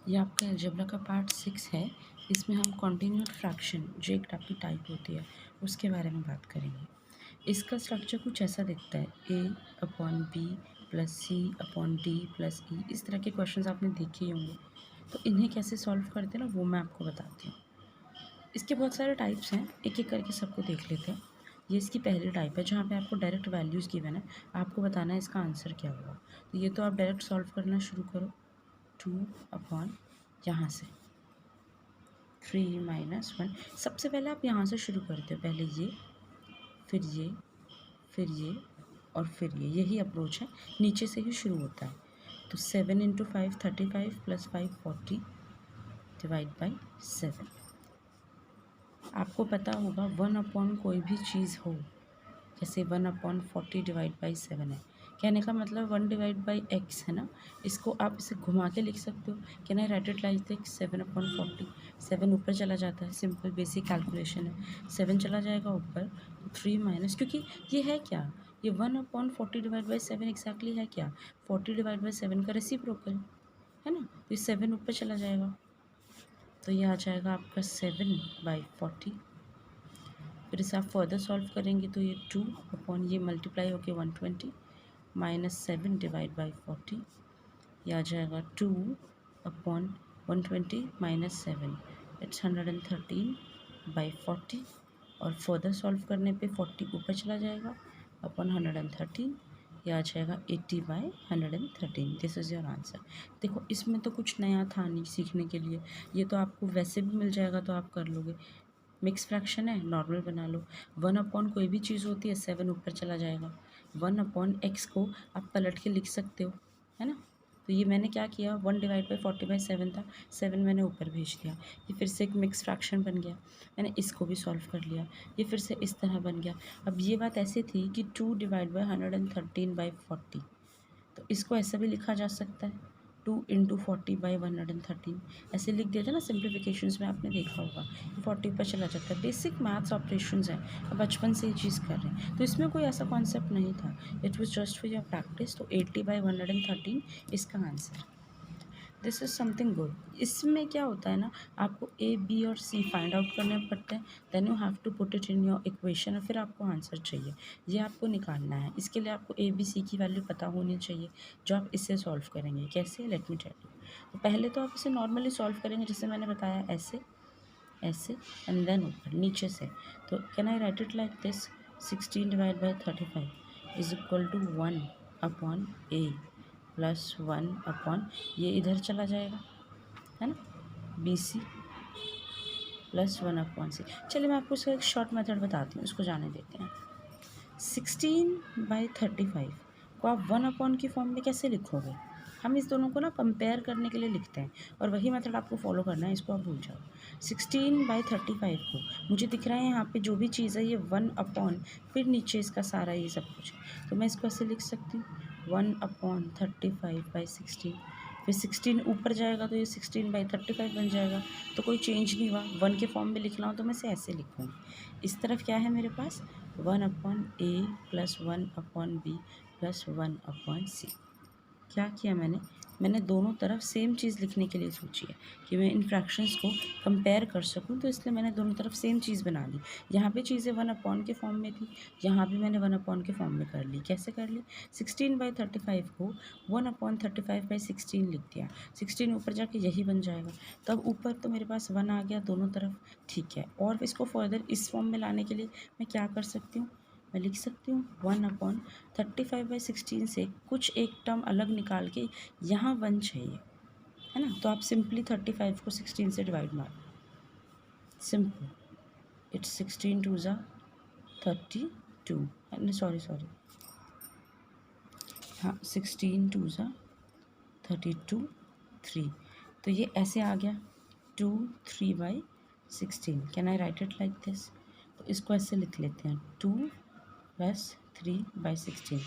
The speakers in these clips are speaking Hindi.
ये आपका अलजेब्रा का पार्ट 6 है। इसमें हम कॉन्टिन्यूड फ्रैक्शन जो एक टाइप की टाइप होती है उसके बारे में बात करेंगे। इसका स्ट्रक्चर कुछ ऐसा दिखता है, a/b प्लस c/d+e। इस तरह के क्वेश्चंस आपने देखे ही होंगे, तो इन्हें कैसे सॉल्व करते हैं ना, वो मैं आपको बताती हूँ। इसके बहुत सारे टाइप्स हैं, एक एक करके सबको देख लेते हैं। ये इसकी पहली टाइप है जहाँ पे आपको डायरेक्ट वैल्यूज़ गिवन है, आपको बताना है इसका आंसर क्या होगा। तो ये तो आप डायरेक्ट सॉल्व करना शुरू करो। 2 यहाँ से 3 - 1। सबसे पहले आप यहाँ से शुरू करते हो, पहले ये, फिर ये, फिर ये और फिर ये, यही अप्रोच है, नीचे से ही शुरू होता है। तो 7 × 5 35 + 5 40 / 7। आपको पता होगा 1/, कोई भी चीज़ हो, जैसे 1/40 / 7 है, कहने का मतलब 1/x है ना। इसको आप इसे घुमा के लिख सकते हो, can I write it like this 7/40। 7 ऊपर चला जाता है, सिंपल बेसिक कैलकुलेशन है, 7 चला जाएगा ऊपर, 3 माइनस, क्योंकि ये है क्या, ये 1/40 / 7 एग्जैक्टली है क्या, 40 / 7 का रेसिप्रोकल है ना। तो ये 7 ऊपर चला जाएगा, तो ये आ जाएगा आपका 7/40। फिर इसे आप फर्दर सॉल्व करेंगे तो ये 2/, ये मल्टीप्लाई होके 120 -7 / 40, ये आ जाएगा 2/120 - 7, इट्स 113/40। और फर्दर सॉल्व करने पे 40 ऊपर चला जाएगा अपॉन 113, ये आ जाएगा 80/113। This is your answer. देखो इसमें तो कुछ नया था नहीं सीखने के लिए, ये तो आपको वैसे भी मिल जाएगा तो आप कर लोगे। मिक्स फ्रैक्शन है, नॉर्मल बना लो। 1/, कोई भी चीज़ होती है, 7 ऊपर चला जाएगा। 1/x को आप पलट के लिख सकते हो, है ना। तो ये मैंने क्या किया, 1/40/7 था, 7 मैंने ऊपर भेज दिया, ये फिर से एक मिक्स फ्रैक्शन बन गया। मैंने इसको भी सॉल्व कर लिया, ये फिर से इस तरह बन गया। अब ये बात ऐसे थी कि 2/113/40, तो इसको ऐसा भी लिखा जा सकता है, 2 × 40/113। ऐसे लिख देते ना सिंप्लीफिकेशंस में, आपने देखा होगा 40 पर चला जाता है। बेसिक मैथ्स ऑपरेशंस हैं, अब बचपन से ये चीज़ कर रहे हैं, तो इसमें कोई ऐसा कॉन्सेप्ट नहीं था, it was just for your practice. तो 80/113 इसका answer. This is something good. इसमें क्या होता है ना, आपको ए, बी और सी फाइंड आउट करने पड़ते हैं, then you have to put it in your equation, और फिर आपको आंसर चाहिए, ये आपको निकालना है। इसके लिए आपको ए, बी, सी की वैल्यू पता होनी चाहिए, जो आप इससे सॉल्व करेंगे। कैसे, लेट मी टेल यू। तो पहले तो आप इसे नॉर्मली सॉल्व करेंगे, जैसे मैंने बताया, ऐसे ऐसे एंड देन ऊपर नीचे से। तो can I write it like this, 16/35 is equal to 1/a plus 1/, ये इधर चला जाएगा, है ना, BC प्लस 1/c। चलिए मैं आपको इसका एक शॉर्ट मेथड बताती हूँ, इसको जाने देते हैं। 16/35 को आप 1/, की फॉर्म में कैसे लिखोगे। हम इस दोनों को ना कंपेयर करने के लिए लिखते हैं, और वही मेथड आपको फॉलो करना है, इसको आप भूल जाओ। 16/35 को मुझे दिख रहा है यहाँ पे जो भी चीज़ है ये 1/, फिर नीचे इसका सारा ये सब कुछ, तो मैं इसको ऐसे लिख सकती हूँ 1/35/16। फिर 16 ऊपर जाएगा तो ये 16/35 बन जाएगा, तो कोई चेंज नहीं हुआ। 1 के फॉर्म में लिखना हो तो मैं इसे ऐसे लिखूँगी। इस तरफ क्या है मेरे पास, 1/a plus 1/b plus 1/c। क्या किया मैंने दोनों तरफ सेम चीज़ लिखने के लिए सोची है कि मैं इन फ्रैक्शंस को कंपेयर कर सकूं, तो इसलिए मैंने दोनों तरफ सेम चीज़ बना ली। यहाँ पे चीज़ें 1/, के फॉर्म में थी, यहाँ भी मैंने 1/, के फॉर्म में कर ली। कैसे कर ली, 16/35 को 1/35/16 लिख दिया, 16 ऊपर जाके यही बन जाएगा। तब ऊपर तो मेरे पास 1 आ गया दोनों तरफ, ठीक है। और इसको फर्दर इस फॉर्म में लाने के लिए मैं क्या कर सकती हूँ, मैं लिख सकती हूँ 1/35/16 से कुछ एक टर्म अलग निकाल के यहाँ 1 चाहिए, है ना। तो आप सिंपली 35 को 16 से डिवाइड मारो, सिंपल, इट्स 16 2 ज़ा 32, सॉरी हाँ, 16 2 ज़ा 32 3। तो ये ऐसे आ गया 2 3/16। Can I write it like this, तो इसको ऐसे लिख लेते हैं 2 + 3/16।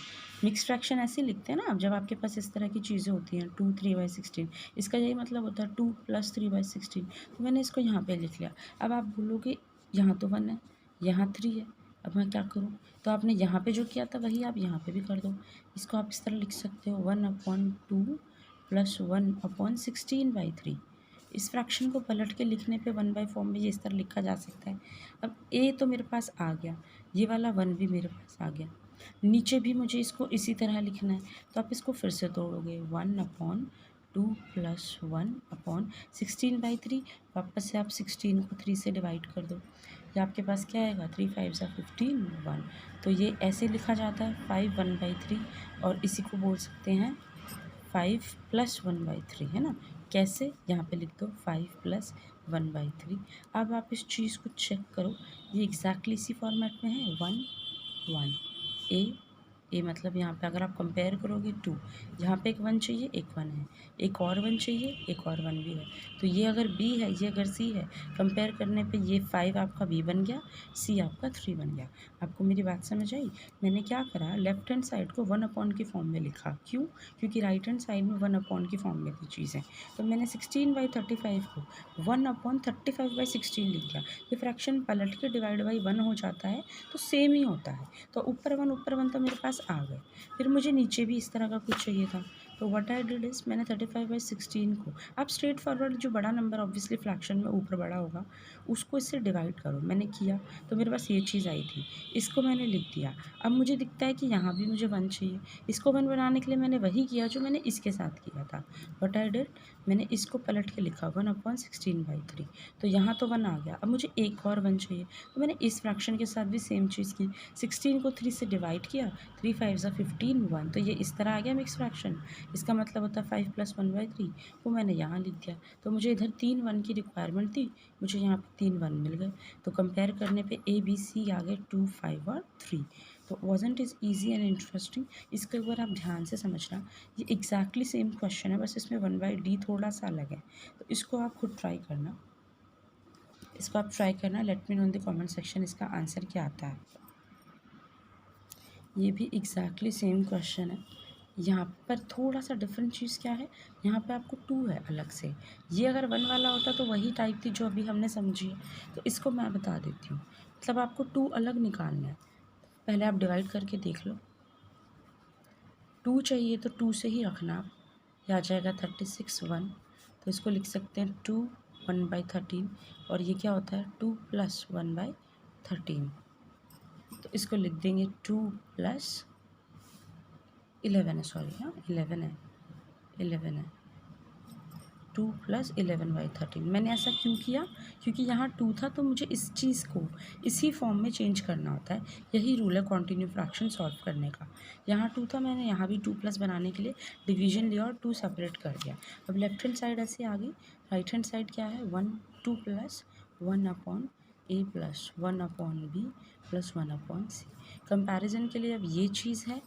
मिक्स फ्रैक्शन ऐसे लिखते हैं ना आप, जब आपके पास इस तरह की चीज़ें होती हैं 2 3/16, इसका यही मतलब होता है 2 + 3/16। तो मैंने इसको यहाँ पे लिख लिया। अब आप बोलोगे यहाँ तो 1 है, यहाँ 3 है, अब मैं क्या करूँ, तो आपने यहाँ पे जो किया था वही आप यहाँ पे भी कर दो। इसको आप इस तरह लिख सकते हो 1/2 +1/16/3। इस फ्रैक्शन को पलट के लिखने पे 1 बाई फॉर्म में ये इस तरह लिखा जा सकता है। अब ए तो मेरे पास आ गया, ये वाला 1 भी मेरे पास आ गया। नीचे भी मुझे इसको इसी तरह लिखना है, तो आप इसको फिर से तोड़ोगे। 1/2 + 1/16/3। वापस से आप 16 को 3 से डिवाइड कर दो, या आपके पास क्या आएगा, 3 5 15 1। तो ये ऐसे लिखा जाता है 5 1/3, और इसी को बोल सकते हैं 5 + 1/3, है ना। कैसे, यहाँ पे लिख दो 5 + 1/3। अब आप इस चीज़ को चेक करो, ये एग्जैक्टली इसी फॉर्मेट में है। 1 1 ए मतलब यहाँ पे अगर आप कंपेयर करोगे 2, यहाँ पे एक 1 चाहिए, एक 1 है, एक और 1 चाहिए, एक और 1 भी है। तो ये अगर बी है, ये अगर सी है, कंपेयर करने पे ये 5 आपका बी बन गया, सी आपका 3 बन गया। आपको मेरी बात समझ आई। मैंने क्या करा, लेफ्ट हैंड साइड को 1 की फॉर्म में लिखा। क्यों? क्योंकि राइट हैंड साइड में 1 की फॉर्म में थी चीज़ें। तो मैंने 16/35 को 1/35/16 लिख दिया। ये फ्रैक्शन पलट के डिवाइड बाई 1 हो जाता है, तो सेम ही होता है। तो ऊपर 1 तो मेरे पास आ गए। फिर मुझे नीचे भी इस तरह का कुछ चाहिए था, तो व्हाट आई डिड इज़, मैंने 35/16 को, आप स्ट्रेट फॉरवर्ड जो बड़ा नंबर ऑब्वियसली फ्रैक्शन में ऊपर बड़ा होगा, उसको इससे डिवाइड करो। मैंने किया तो मेरे पास ये चीज़ आई थी, इसको मैंने लिख दिया। अब मुझे दिखता है कि यहाँ भी मुझे 1 चाहिए, इसको 1 बनाने के लिए मैंने वही किया जो मैंने इसके साथ किया था। व्हाट आई डिड, मैंने इसको पलट के लिखा 1/16/3। तो यहाँ तो 1 आ गया। अब मुझे एक और 1 चाहिए, तो मैंने इस फ्रैक्शन के साथ भी सेम चीज़ की, 16 को 3 से डिवाइड किया, 3 5 15 1। तो ये इस तरह आ गया मिक्स फ्रैक्शन। इसका मतलब होता है 5 + 1/3, वो मैंने यहाँ लिख दिया। तो मुझे इधर 3 1 की रिक्वायरमेंट थी, मुझे यहाँ पे 3 1 मिल गए। तो कंपेयर करने पे ए बी सी आ गए 2 5 और 3। तो wasn't is easy and interesting. इसको एक बार आप ध्यान से समझना, ये एग्जैक्टली सेम क्वेश्चन है, बस इसमें 1/d थोड़ा सा अलग है। तो इसको आप खुद ट्राई करना, let me know in the comment section इसका आंसर क्या आता है। ये भी एग्जैक्टली सेम क्वेश्चन है। यहाँ पर थोड़ा सा डिफरेंट चीज़ क्या है, यहाँ पे आपको 2 है अलग से। ये अगर 1 वाला होता तो वही टाइप थी जो अभी हमने समझी है। तो इसको मैं बता देती हूँ, मतलब आपको 2 अलग निकालना है। पहले आप डिवाइड करके देख लो, 2 चाहिए तो 2 से ही रखना आप, ये आ जाएगा 36 1। तो इसको लिख सकते हैं 2 1/13, और ये क्या होता है 2 + 1/13। तो इसको लिख देंगे 2 + 11 है, सॉरी, हाँ 11 है, 2 + 11/13। मैंने ऐसा क्यों किया, क्योंकि यहाँ 2 था तो मुझे इस चीज़ को इसी फॉर्म में चेंज करना होता है। यही रूल है कॉन्टिन्यू फ्रैक्शन सॉल्व करने का। यहाँ 2 था, मैंने यहाँ भी 2 प्लस बनाने के लिए डिवीजन लिया और 2 सेपरेट कर दिया। अब लेफ्ट हैंड साइड ऐसे आ गई, राइट हैंड साइड क्या है, 1 2 + 1/a + 1/b + 1/c। कंपैरिजन के लिए अब ये चीज़ है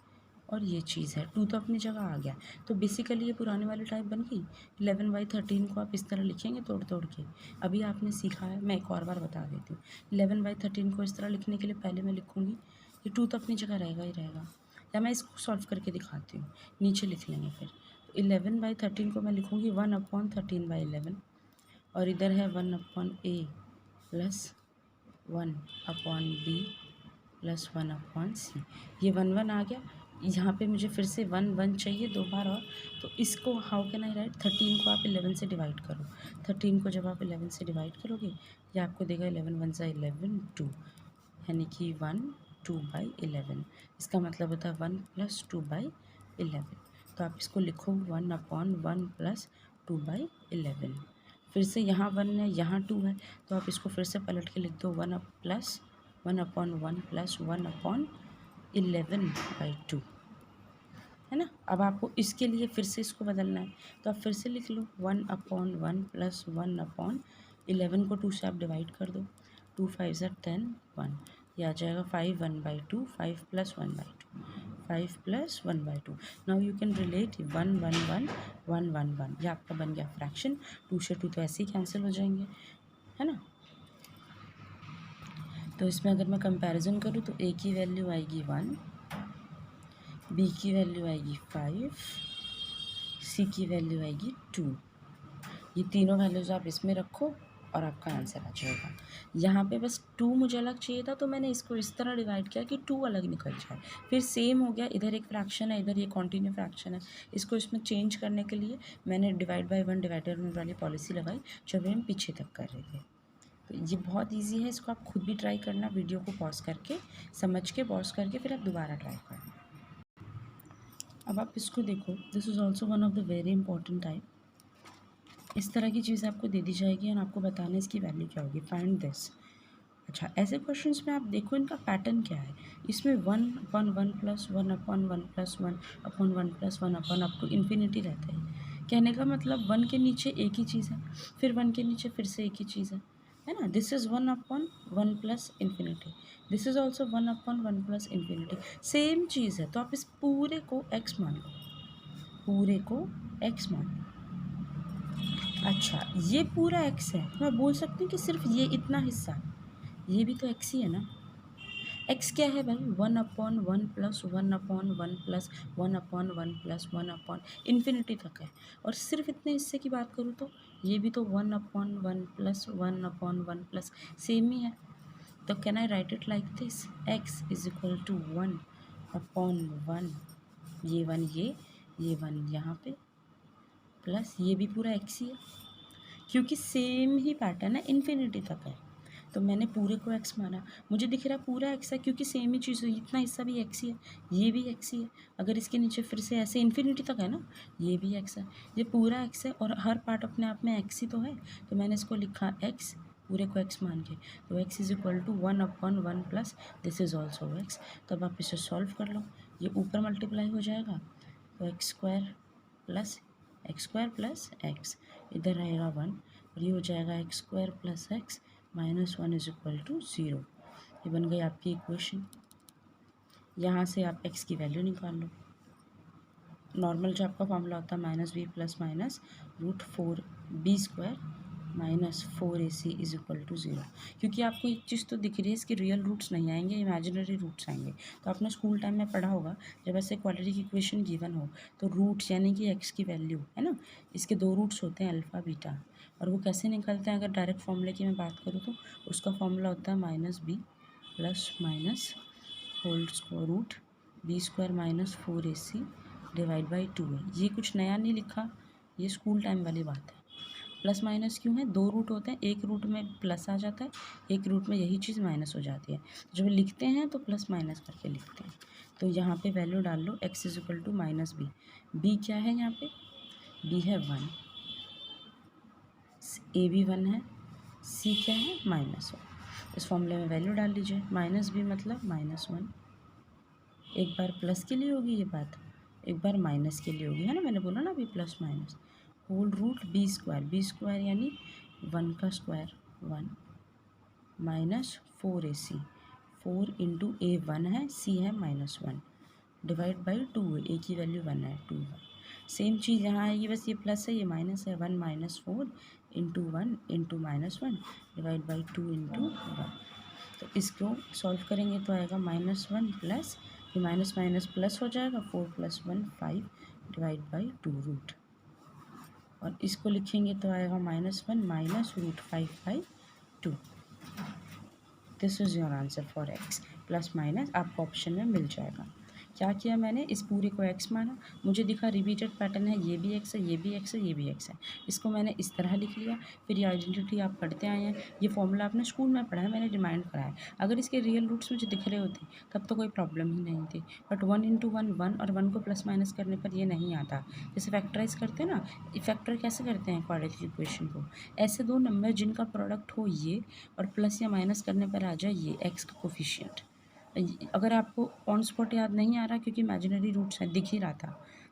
और ये चीज़ है, 2 तो अपनी जगह आ गया। तो बेसिकली ये पुराने वाली टाइप बन गई। 11/13 को आप इस तरह लिखेंगे तोड़ तोड़ के। अभी आपने सीखा है, मैं एक और बार बता देती हूँ। 11/13 को इस तरह लिखने के लिए पहले मैं लिखूँगी, ये 2 तो अपनी जगह रहेगा ही रहेगा, या मैं इसको सॉल्व करके दिखाती हूँ, नीचे लिख लेंगे फिर। तो 11/13 को मैं लिखूँगी 1/13/11, और इधर है 1/a + 1/b + 1/c। ये 1 1 आ गया। यहाँ पे मुझे फिर से 1 1 चाहिए 2 बार और, तो इसको हाउ कैन आई राइट, 13 को आप 11 से डिवाइड करो। 13 को जब आप 11 से डिवाइड करोगे, ये आपको देगा 11 1 11 2, यानी कि 1 2/11। इसका मतलब होता है 1 + 2/11। तो आप इसको लिखो 1/1 + 2/11। फिर से यहाँ 1 है, यहाँ 2 है, तो आप इसको फिर से पलट के लिख दो 1 + 1/1 + 1/11/2, है ना। अब आपको इसके लिए फिर से इसको बदलना है, तो आप फिर से लिख लो 1/1 + 1/11 को 2 से आप डिवाइड कर दो, 2 5 10 1। ये आ जाएगा 5 1/2, 5 + 1/2, 5 + 1/2। नाउ यू कैन रिलेट 1 1 1 1 1 1, ये आपका बन गया फ्रैक्शन। 2 से 2 तो ऐसे ही कैंसिल हो जाएंगे, है ना। तो इसमें अगर मैं कंपैरिजन करूँ तो ए की वैल्यू आएगी 1, बी की वैल्यू आएगी 5, सी की वैल्यू आएगी 2। ये तीनों वैल्यूज़ आप इसमें रखो और आपका आंसर आ जाएगा। यहाँ पे बस 2 मुझे अलग चाहिए था, तो मैंने इसको इस तरह डिवाइड किया कि 2 अलग निकल जाए। फिर सेम हो गया, इधर एक फ्रैक्शन है, इधर ये कॉन्टिन्यू फ्रैक्शन है। इसको इसमें चेंज करने के लिए मैंने डिवाइड बाय 1 डिवाइडेड बाय 1 वाली पॉलिसी लगाई, जो अभी हम पीछे तक कर रहे थे। तो ये बहुत ईजी है, इसको आप खुद भी ट्राई करना, वीडियो को पॉज करके, समझ के पॉज करके फिर आप दोबारा ट्राई करना। अब आप इसको देखो, this is also one of the very important type. इस तरह की चीज़ आपको दे दी जाएगी और आपको बताना है इसकी वैल्यू क्या होगी, फाइंड दिस। अच्छा, ऐसे क्वेश्चंस में आप देखो इनका पैटर्न क्या है। इसमें 1/1 plus 1/1 plus 1/1 plus 1 up to infinity रहता है। कहने का मतलब 1 के नीचे एक ही चीज़ है, फिर 1 के नीचे फिर से एक ही चीज़ है ना। This is 1/1 plus infinity, this is also 1/1 plus infinity, same चीज़ है। तो आप इस पूरे को x मान लो, पूरे को x मान लो। अच्छा, ये पूरा x है, मैं बोल सकती हूँ कि सिर्फ ये इतना हिस्सा, ये भी तो x ही है ना। x क्या है भाई, 1/1 प्लस 1/1 प्लस 1/1 प्लस 1 इन्फिनिटी तक है। और सिर्फ इतने हिस्से की बात करूँ तो ये भी तो 1/1 प्लस 1/1 प्लस सेम ही है। तो can I write it like this, x is equal to 1/1, ये 1 ये 1 यहाँ पे, प्लस ये भी पूरा x ही है, क्योंकि सेम ही पैटर्न है, इन्फिनिटी तक है। तो मैंने पूरे को x माना, मुझे दिख रहा है पूरा x है, क्योंकि सेम ही चीज़ है, इतना हिस्सा भी x ही है, ये भी x ही है। अगर इसके नीचे फिर से ऐसे इन्फिनिटी तक है ना, ये भी x है, ये पूरा x है और हर पार्ट अपने आप में x ही तो है। तो मैंने इसको लिखा x, पूरे को x मान के, तो x is equal to 1/1 plus this is also x। तो अब आप इसे सॉल्व कर लो, ये ऊपर मल्टीप्लाई हो जाएगा, तो x स्क्वायर प्लस x, इधर आएगा 1 और ये हो जाएगा x square plus x minus 1 is equal to 0। ये बन गई आपकी इक्वेशन। यहाँ से आप x की वैल्यू निकाल लो। नॉर्मल जो आपका फॉर्मूला होता है -b plus minus √4b² minus 4ac is equal to 0। क्योंकि आपको एक चीज़ तो दिख रही है, इसके रियल रूट्स नहीं आएंगे, इमेजिनरी रूट्स आएंगे। तो आपने स्कूल टाइम में पढ़ा होगा, जब ऐसे क्वाड्रेटिक इक्वेशन गिवन हो तो रूट्स यानी कि x की वैल्यू है ना, इसके 2 रूट्स होते हैं अल्फ़ा बीटा, और वो कैसे निकलते हैं। अगर डायरेक्ट फॉर्मूले की मैं बात करूँ तो उसका फॉर्मूला होता है -b plus minus whole square root b² minus 4ac divide by 2 है। ये कुछ नया नहीं लिखा, ये स्कूल टाइम वाली बात है। प्लस माइनस क्यों है, 2 रूट होते हैं, एक रूट में प्लस आ जाता है, एक रूट में यही चीज़ माइनस हो जाती है। जब लिखते हैं तो प्लस माइनस करके लिखते हैं। तो यहाँ पे वैल्यू डाल लो, x is equal to -b, b क्या है यहाँ पे, b है 1, a भी 1 है, c क्या है -1। इस फॉर्मूले में वैल्यू डाल लीजिए, -b मतलब -1। एक बार प्लस के लिए होगी ये बात, एक बार माइनस के लिए होगी, है ना। मैंने बोला ना अभी plus minus, whole root b² यानी 1 का square 1 minus 4ac, 4 into a 1 है, c है -1 डिवाइड बाई 2 है, a की वैल्यू 1 है, 2 1। सेम चीज़ यहाँ आएगी, बस ये प्लस है ये माइनस है, 1 minus 4 into 1 into -1 divide by 2 into 1। तो इसको सॉल्व करेंगे तो आएगा -1 प्लस ये माइनस माइनस प्लस हो जाएगा, 4 + 1 5 डिवाइड बाई 2 रूट, और इसको लिखेंगे तो आएगा -1 minus √5/2। This is your answer for x। Plus minus आपको ऑप्शन में मिल जाएगा। क्या किया मैंने, इस पूरे को x माना, मुझे दिखा रिपीटेड पैटर्न है, ये भी x है, ये भी x है, ये भी x है, इसको मैंने इस तरह लिख लिया। फिर ये आइडेंटिटी आप पढ़ते आए हैं, ये फॉर्मूला आपने स्कूल में पढ़ा है, मैंने रिमाइंड कराया। अगर इसके रियल रूट्स मुझे दिख रहे होते तब तो कोई प्रॉब्लम ही नहीं थी, बट 1 × 1 1 और 1 को प्लस माइनस करने पर ये नहीं आता। जैसे फैक्टराइज करते हैं ना, फैक्टर कैसे करते हैं क्वाड्रेटिक इक्वेशन को, ऐसे दो नंबर जिनका प्रोडक्ट हो ये और प्लस या माइनस करने पर आ जाए ये x का कोफिशिएंट। अगर आपको ऑन स्पॉट याद नहीं आ रहा क्योंकि इमेजिनरी रूट्स है, दिख ही रहा था,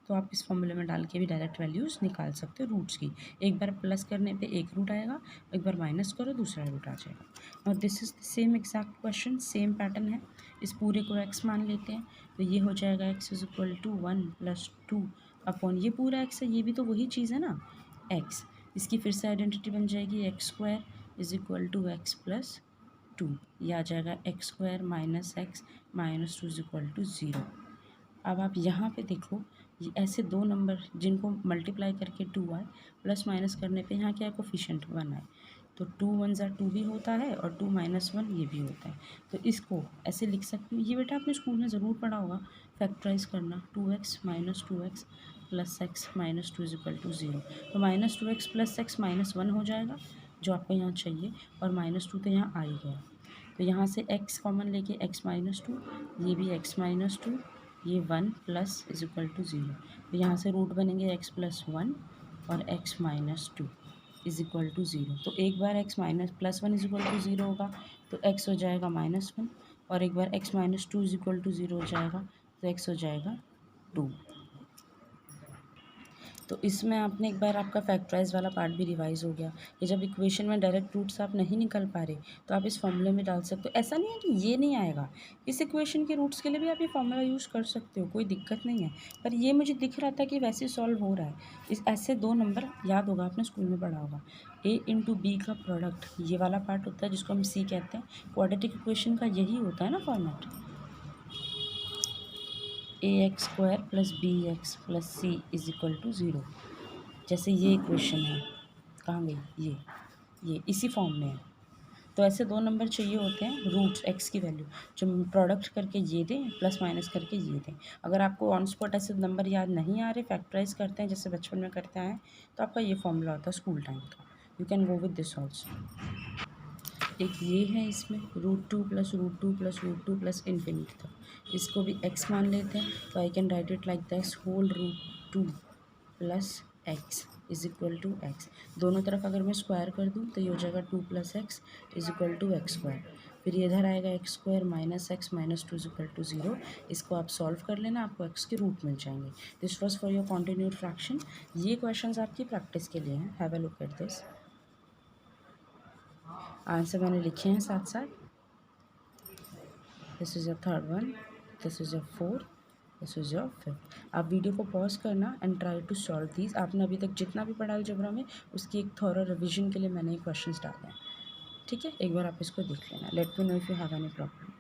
तो आप इस फॉर्मूले में डाल के भी डायरेक्ट वैल्यूज़ निकाल सकते हो रूट्स की। एक बार प्लस करने पे एक रूट आएगा, एक बार माइनस करो दूसरा रूट आ जाएगा। और this is the same exact question, same pattern है। इस पूरे को x मान लेते हैं, तो ये हो जाएगा x is equal to 1 + 2 upon ये पूरा x है, ये भी तो वही चीज़ है ना x। इसकी फिर से आइडेंटिटी बन जाएगी x² is equal to x + 2, ये आ जाएगा x² - x - 2 is equal to 0। अब आप यहाँ पे देखो, ये ऐसे दो नंबर जिनको मल्टीप्लाई करके 2 आए, प्लस माइनस करने पे यहाँ क्या है, कोफिशिएंट 1 आए, तो 2 वन ज़ा 2 भी होता है और 2 माइनस 1 ये भी होता है। तो इसको ऐसे लिख सकती हूँ, ये बेटा आपने स्कूल में ज़रूर पढ़ा होगा, फैक्टराइज करना 2x minus 2x plus x minus 2 is equal to 0। तो minus 2x plus x minus 1 हो जाएगा जो आपको यहाँ चाहिए, और माइनस 2 तो यहाँ आ ही गया। तो यहाँ से x कॉमन लेके x माइनस 2, ये भी x माइनस 2, ये 1 प्लस इज इक्वल टू 0। तो यहाँ से रूट बनेंगे x प्लस 1 और x minus 2 is equal to 0। तो एक बार x minus plus 1 is equal to 0 होगा तो x हो जाएगा माइनस 1, और एक बार x minus 2 is equal to 0 हो जाएगा तो x हो जाएगा 2। तो इसमें आपने एक बार आपका फैक्टराइज वाला पार्ट भी रिवाइज हो गया। ये जब इक्वेशन में डायरेक्ट रूट्स आप नहीं निकल पा रहे तो आप इस फॉर्मूले में डाल सकते हो। ऐसा नहीं है कि ये नहीं आएगा, इस इक्वेशन के रूट्स के लिए भी आप ये फॉर्मूला यूज़ कर सकते हो, कोई दिक्कत नहीं है। पर ये मुझे दिख रहा था कि वैसे सॉल्व हो रहा है। इस ऐसे दो नंबर याद होगा, आपने स्कूल में पढ़ा होगा, a इंटू बी का प्रोडक्ट, ये वाला पार्ट होता है जिसको हम c कहते हैं। क्वाड्रेटिक इक्वेशन का यही होता है ना format, ax² plus bx plus c is equal to 0। जैसे ये इक्वेशन है, कहाँ गई, ये इसी फॉर्म में है। तो ऐसे दो नंबर चाहिए होते हैं, रूट्स एक्स की वैल्यू जो प्रोडक्ट करके ये दें, प्लस माइनस करके ये दें। अगर आपको ऑन स्पॉट ऐसे नंबर याद नहीं आ रहे, फैक्टराइज करते हैं जैसे बचपन में करते हैं, तो आपका ये फॉर्मूला होता है स्कूल टाइम का। You can go with this also. एक ये है, इसमें √2 प्लस √2 प्लस √2 प्लस इन्फिनिटी तक, इसको भी x मान लेते हैं। तो I can write it like this, whole √2 plus x is equal to x। दोनों तरफ अगर मैं स्क्वायर कर दूँ तो ये हो जाएगा 2 plus x is equal to x²। फिर ये इधर आएगा x² minus x minus 2 is equal to 0। इसको आप सॉल्व कर लेना, आपको x के रूट मिल जाएंगे। This was for your continued fraction. ये क्वेश्चन आपकी प्रैक्टिस के लिए हैं, have a look at this. Answer मैंने लिखे हैं साथ साथ। This is your third one, this is your fourth, this is your fifth. आप वीडियो को पॉज करना and try to solve these. आपने अभी तक जितना भी पढ़ा अलजेब्रा में उसकी एक थॉरो रिविजन के लिए मैंने ये क्वेश्चंस डाले हैं, ठीक है। एक बार आप इसको देख लेना। Let me know if you have any problem.